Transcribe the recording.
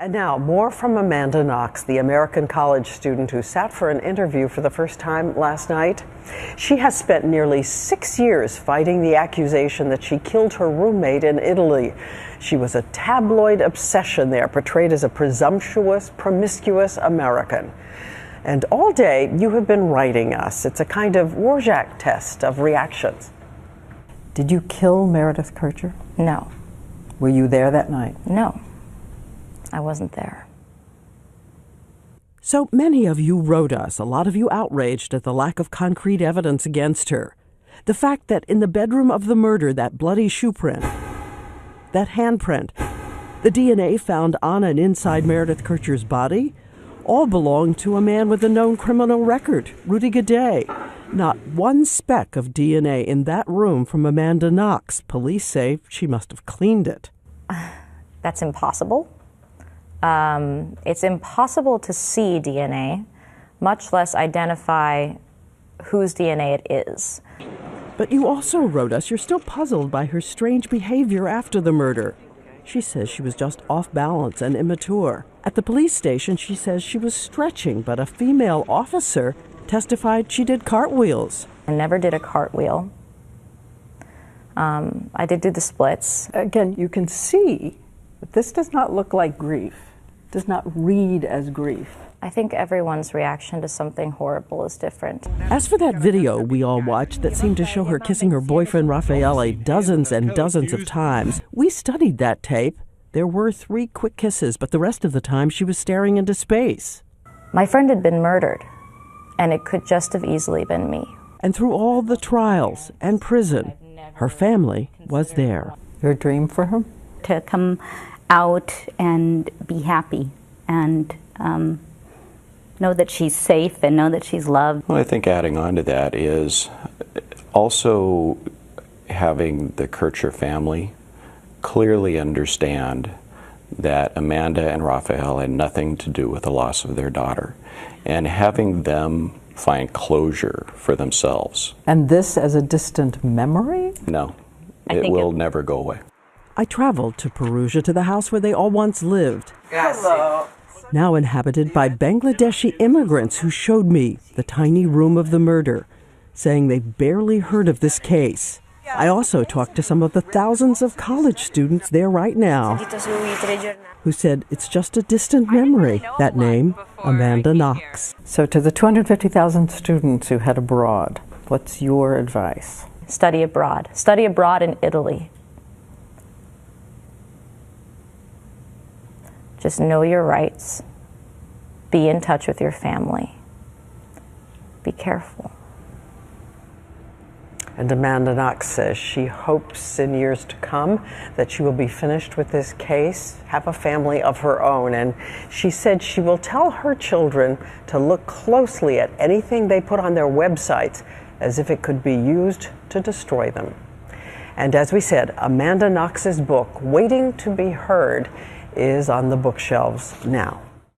And now, more from Amanda Knox, the American college student who sat for an interview for the first time last night. She has spent nearly 6 years fighting the accusation that she killed her roommate in Italy. She was a tabloid obsession there, portrayed as a presumptuous, promiscuous American. And all day, you have been writing us. It's a kind of Rorschach test of reactions. Did you kill Meredith Kercher? No. Were you there that night? No. I wasn't there. So many of you wrote us, a lot of you outraged at the lack of concrete evidence against her. The fact that in the bedroom of the murder, that bloody shoe print, that handprint, the DNA found on and inside Meredith Kercher's body, all belonged to a man with a known criminal record, Rudy Gaudet. Not one speck of DNA in that room from Amanda Knox. Police say she must have cleaned it. That's impossible. It's impossible to see DNA, much less identify whose DNA it is. But you also wrote us you're still puzzled by her strange behavior after the murder. She says she was just off balance and immature. At the police station, she says she was stretching, but a female officer testified she did cartwheels. I never did a cartwheel. I did do the splits. Again, you can see that this does not look like grief, does not read as grief. I think everyone's reaction to something horrible is different. As for that video we all watched that seemed to show her kissing her boyfriend Raffaele dozens and dozens of times, we studied that tape. There were 3 quick kisses, but the rest of the time she was staring into space. My friend had been murdered, and it could just have easily been me. And through all the trials and prison, her family was there. Your dream for her? To come out and be happy and know that she's safe and know that she's loved. Well, I think adding on to that is also having the Kercher family clearly understand that Amanda and Raphael had nothing to do with the loss of their daughter, and having them find closure for themselves. And this as a distant memory? No, it will never go away. I traveled to Perugia, to the house where they all once lived. Hello. Now inhabited by Bangladeshi immigrants who showed me the tiny room of the murder, saying they barely heard of this case. I also talked to some of the thousands of college students there right now who said it's just a distant memory, that name, Amanda Knox. So to the 250,000 students who head abroad, what's your advice? Study abroad. Study abroad in Italy. Just know your rights. Be in touch with your family. Be careful. And Amanda Knox says she hopes in years to come that she will be finished with this case, have a family of her own. And she said she will tell her children to look closely at anything they put on their websites as if it could be used to destroy them. And as we said, Amanda Knox's book, Waiting to be Heard, is on the bookshelves now.